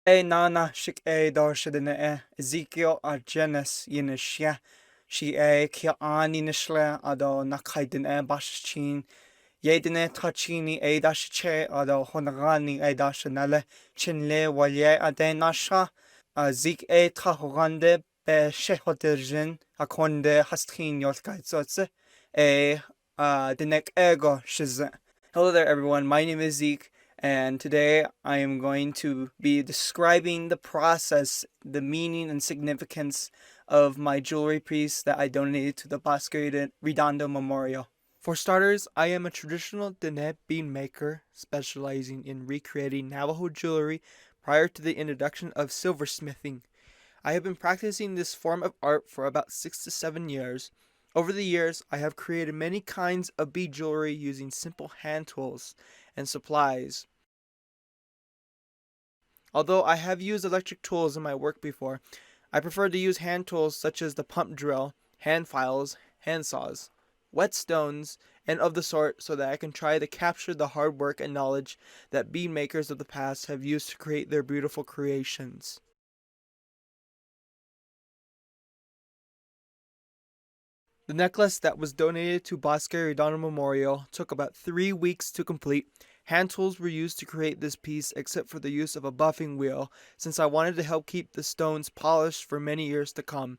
Nana shik darshadina Ezekiel Argenis yinishya. She kia ani nishle ado nakaidin bashchin. Yedine tachini dashiche ado honagani dashanale. Chinle walye nasha. Zik tahorande be shehodirjin. Akonde hastkin yolkaitsotse. Dinek ego shiz. Hello there, everyone. My name is Zeke, and today I am going to be describing the process, the meaning, and significance of my jewelry piece that I donated to the Bosque Redondo Memorial. For starters, I am a traditional Diné bead maker specializing in recreating Navajo jewelry prior to the introduction of silversmithing. I have been practicing this form of art for about 6 to 7 years. Over the years, I have created many kinds of bead jewelry using simple hand tools and supplies. Although I have used electric tools in my work before, I prefer to use hand tools such as the pump drill, hand files, hand saws, whetstones, and of the sort so that I can try to capture the hard work and knowledge that bead makers of the past have used to create their beautiful creations. The necklace that was donated to Bosque Redondo Memorial took about 3 weeks to complete. Hand tools were used to create this piece except for the use of a buffing wheel, since I wanted to help keep the stones polished for many years to come.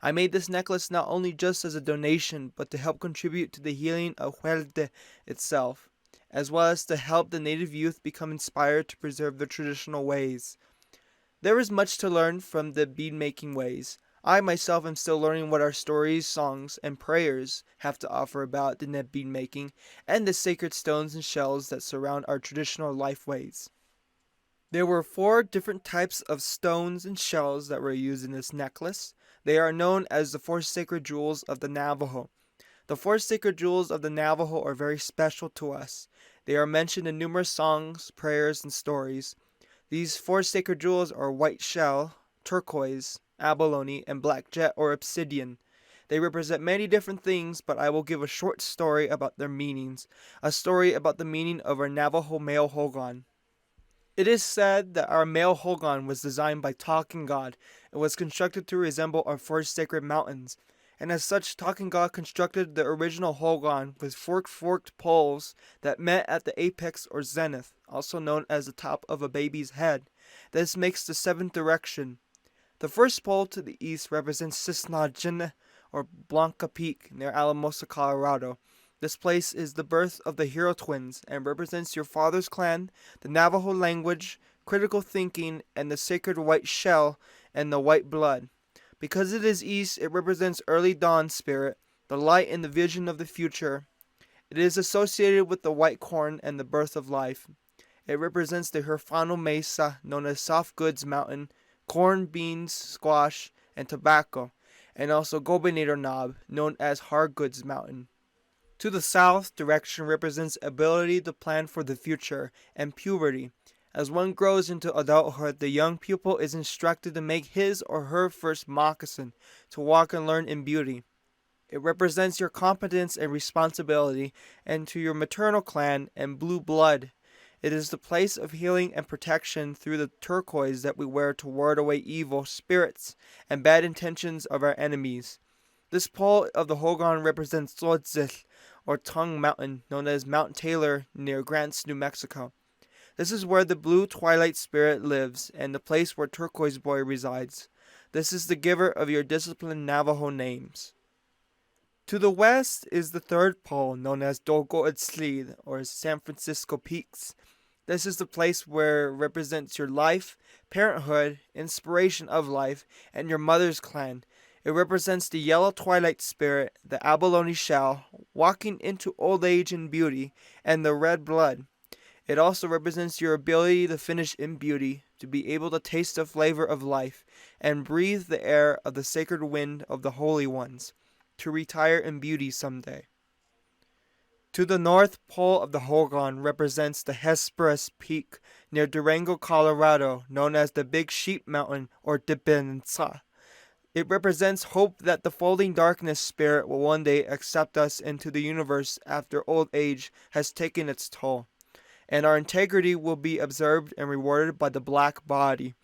I made this necklace not only just as a donation, but to help contribute to the healing of Huerte itself, as well as to help the native youth become inspired to preserve their traditional ways. There is much to learn from the bead making ways. I myself am still learning what our stories, songs, and prayers have to offer about the net bead making and the sacred stones and shells that surround our traditional life ways. There were 4 different types of stones and shells that were used in this necklace. They are known as the 4 sacred jewels of the Navajo. The 4 sacred jewels of the Navajo are very special to us. They are mentioned in numerous songs, prayers, and stories. These 4 sacred jewels are white shell, turquoise, abalone, and black jet or obsidian. They represent many different things, but I will give a short story about their meanings, a story about the meaning of our Navajo male hogan. It is said that our male hogan was designed by Talking God and was constructed to resemble our 4 sacred mountains, and as such Talking God constructed the original hogan with forked poles that met at the apex or zenith, also known as the top of a baby's head. This makes the 7th direction. The first pole to the east represents Cisnajin or Blanca Peak near Alamosa, Colorado. This place is the birth of the hero twins and represents your father's clan, the Navajo language, critical thinking, and the sacred white shell and the white blood. Because it is east, it represents early dawn spirit, the light and the vision of the future. It is associated with the white corn and the birth of life. It represents the Herfano Mesa, known as Soft Goods Mountain, corn, beans, squash, and tobacco, and also Gobernador Knob, known as Hard Goods Mountain. To the south direction represents ability to plan for the future and puberty. As one grows into adulthood, the young pupil is instructed to make his or her first moccasin to walk and learn in beauty. It represents your competence and responsibility, and to your maternal clan and blue blood. It is the place of healing and protection through the turquoise that we wear to ward away evil spirits and bad intentions of our enemies. This pole of the hogan represents Tzotzil, or Tongue Mountain, known as Mount Taylor near Grants, New Mexico. This is where the blue twilight spirit lives and the place where Turquoise Boy resides. This is the giver of your disciplined Navajo names. To the west is the 3rd pole, known as Dogo'edslid, or San Francisco Peaks. This is the place where it represents your life, parenthood, inspiration of life, and your mother's clan. It represents the yellow twilight spirit, the abalone shell, walking into old age and beauty, and the red blood. It also represents your ability to finish in beauty, to be able to taste the flavor of life, and breathe the air of the sacred wind of the holy ones, to retire in beauty someday. To the north pole of the hogan represents the Hesperus Peak near Durango, Colorado, known as the Big Sheep Mountain or Dipensa. It represents hope that the folding darkness spirit will one day accept us into the universe after old age has taken its toll, and our integrity will be observed and rewarded by the black body.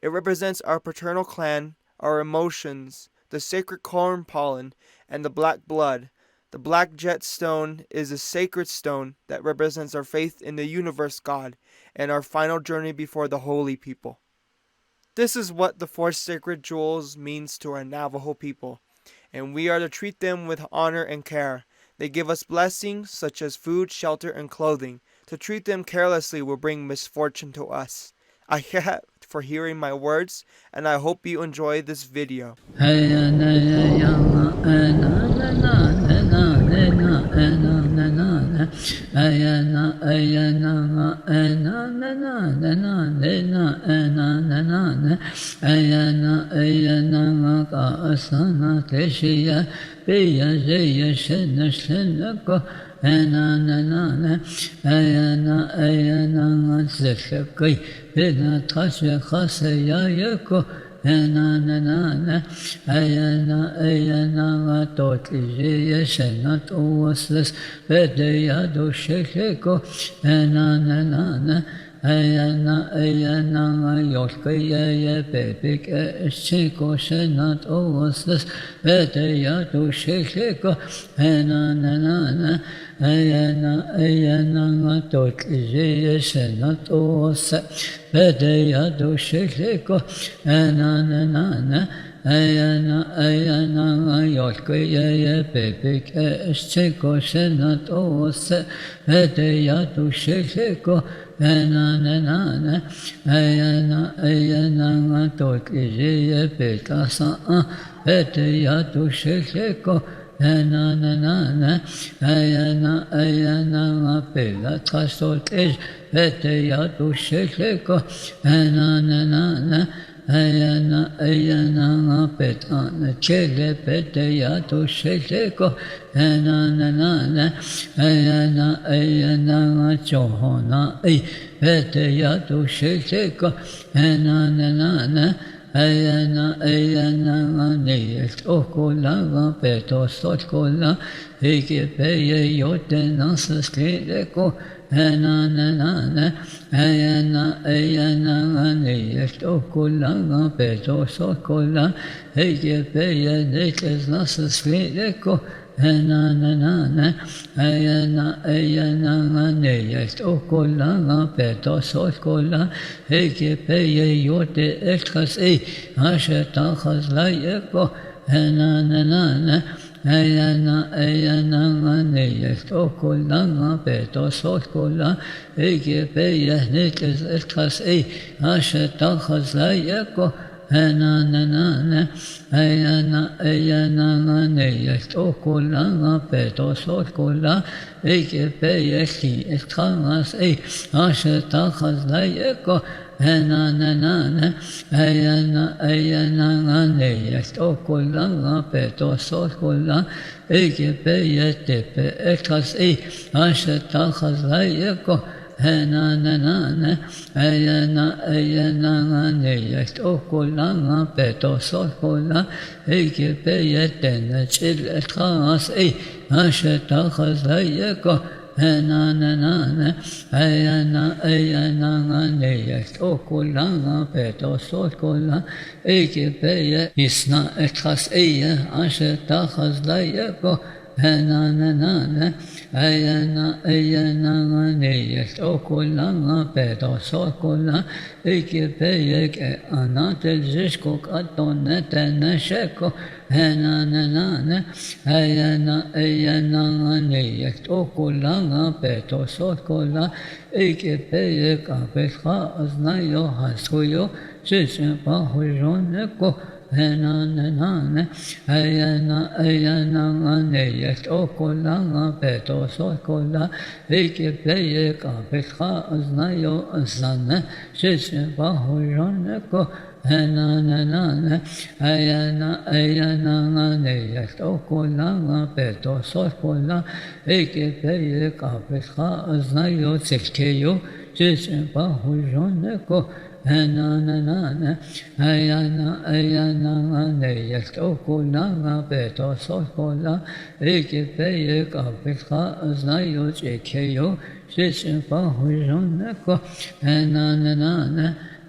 It represents our paternal clan, our emotions, the sacred corn pollen, and the black blood. The black jet stone is a sacred stone that represents our faith in the universe God and our final journey before the holy people. This is what the four sacred jewels means to our Navajo people, and we are to treat them with honor and care. They give us blessings such as food, shelter, and clothing. To treat them carelessly will bring misfortune to us. I thank for hearing my words, and I hope you enjoy this video.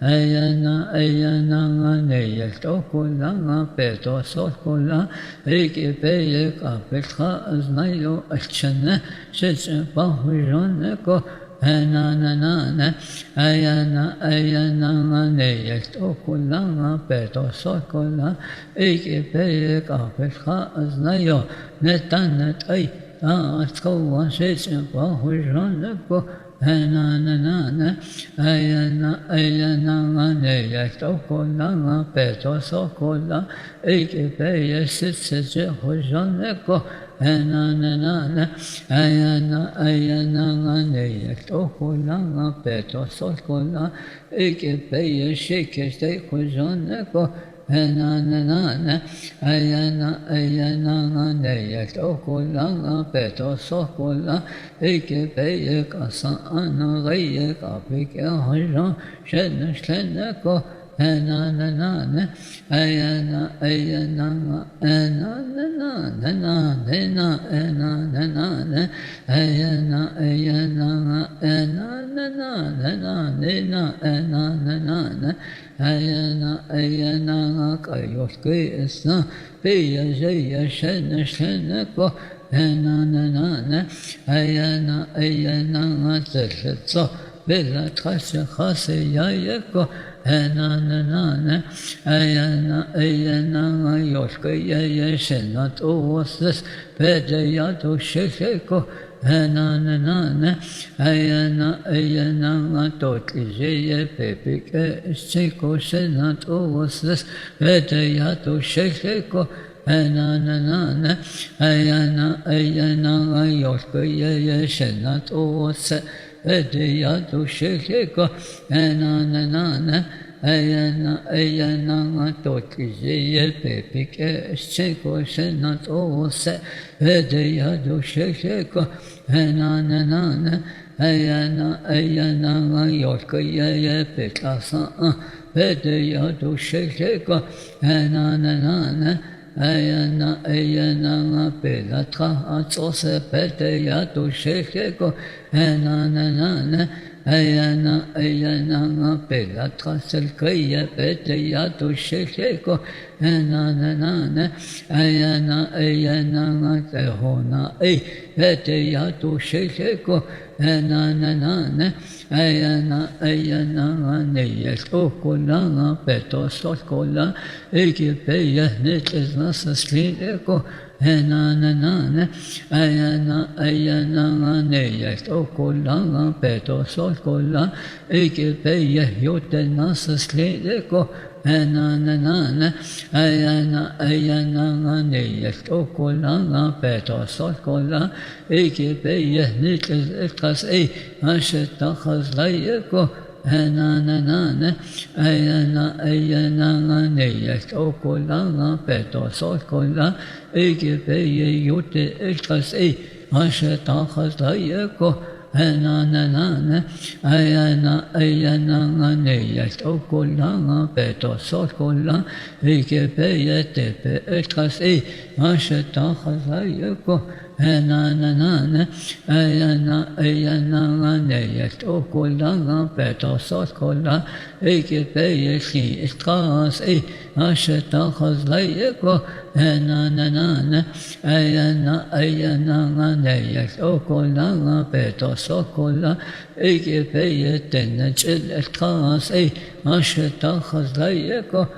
ayana neyek okula peto sokula iki peyek apetha znayo achana şeçe bahujone ko ayana neyek okula peto sokula iki peyek apetha znayo netanet ay atkovan şeçe bahujone ko ayana neyek okula peto sokula iki peyek şeçe bahujone ko ayana neyek okula peto sokula iki peyek şeçe bahujone ko ayana neyek okula peto sokula iki peyek asana gayek apike hajan şenişlene ko ayana kayos kıyısna piyaca yaşanışlene ko ayana tırlıtsa bela taşı khası yayeko ayana yoşkaya yaşanat oğuzsız pedeyat o şeşeko ayana totlice pepike çeko şenat oğuzsız pedeyat o şeşeko ayana yoşkaya yaşanat oğuzsız pedeyat o şeşeko ayana totlice pepike çeko şenat oğuzsız pedeyat o şeşeko ayana yoşkaya petlasa pedeyat o şeşeko ayana pelatra atsose pedeyat o şeşeko ayana pelatra selkaya pedeyat o şeşeko ayana tehona pedeyat o şeşeko ayana neyek okula peto sokula iki peyek netles nasıl slideko ayana neyek okula peto sokula iki peyek yote nasıl slideko ayana neyek okula peto sokula iki peyek netles etkas aşetta khazlayeko ayana neyek okula peto sokula iki peyek yote etkas aşetta khazlayeko ayana neyek okula peto sokula iki peyek tepe etkas aşetta khazlayeko ayana neyek okula peto sokula iki peyek etkas aşetta khazlayeko ayana neyek okula peto sokula iki peyek tenecil etkas aşetta khazlayeko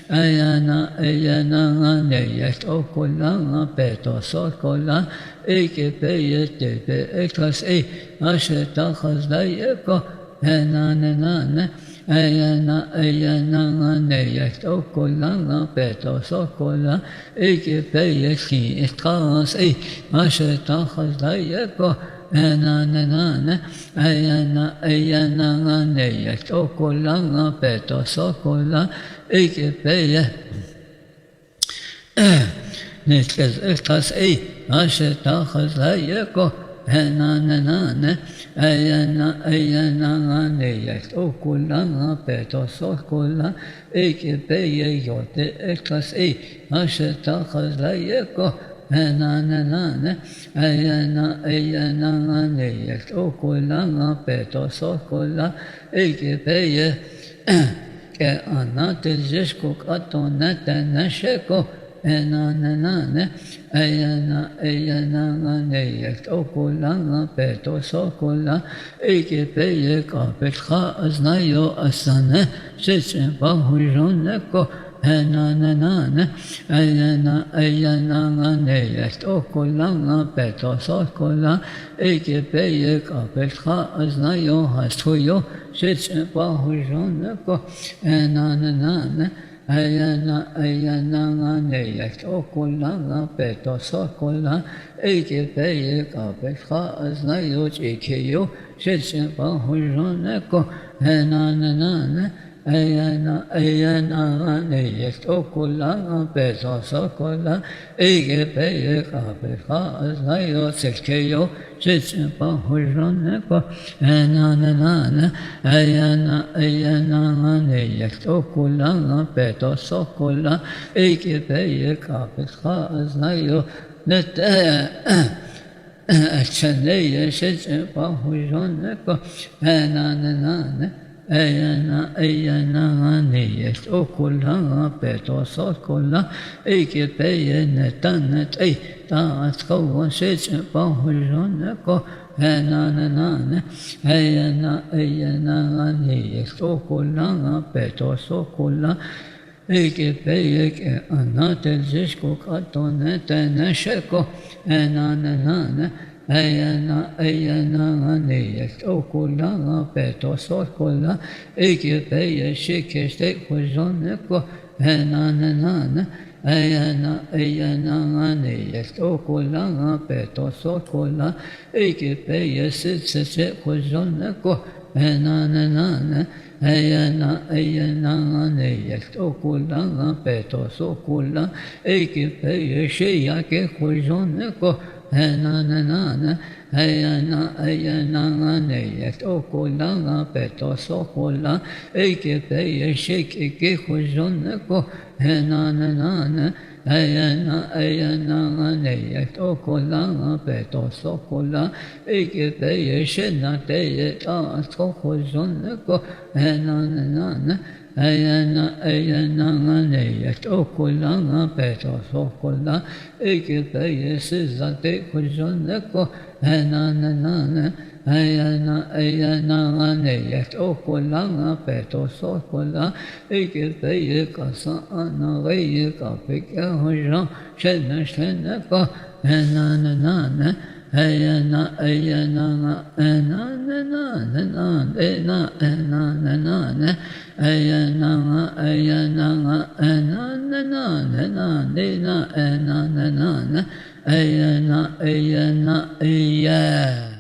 ayana neyek okula peto sokula iki peyek tepe etkas aşetta khazlayeko ayana neyek okula peto sokula iki peyek etkas aşetta khazlayeko ayana neyek okula peto sokula iki peyek netles etkas aşetta khazlayeko ayana neyek okula peto sokula iki peyek yote etkas aşetta khazlayeko enanenane, eyenanganeyek okulanga peto sokola, ikipeye, ke anatizishkuk atonetenesheko, enanenane, eyenanganeyek okulanga peto sokola, ikipeye kapetcha aznayo asane, sitsebahujoneko, enanenane, eyenanganeyek okulanga peto sokola, ikipeye kapetcha aznayo hasuyo, sitsebahujoneko, enanenane, eyenanganeyek okulanga peto sokola, ikipeye kapetcha aznayo çekiyo, sitsebahujoneko, enanenane, eyenanganeyek okulanga peto sokola, ikipeye kapetcha aznayo çekiyo, sitsebahujoneko, enanenane, eyenanganeyek okulanga peto sokola, ikipeye kapetcha aznayo nete Echeneye sitsebahujoneko, enanenane, eyenanganeyek okulanga peto sokola, ikipeye netanet taatkovo sitsebahujoneko, enanenane, eyenanganeyek okulanga peto sokola, ikipeye anatizishkuk atonetenesheko, enanenane, eyenanganeyek okulanga peto sokola, ikipeye shikeshtek hujoneko, enanenane, eyenanganeyek okulanga peto sokola, ikipeye sitseshtek hujoneko, enanenane, eyenanganeyek okulanga peto sokola, ikipeye shiyake hujoneko, enanenane, eyenanganeyek okulanga peto sokola, ikipeye shikeke hujoneko, enanenane, eyenanganeyek okulanga peto sokola, ikipeye shenateye taatko hujoneko, enanenane, eyenanganeyek okulanga peto sokola, ikipeye sizate hujoneko, enanenane, eyenanganeyek okulanga peto sokola, ikipeye kasa anageye kapike hujon sheneko, enanenane, eyenanganeyek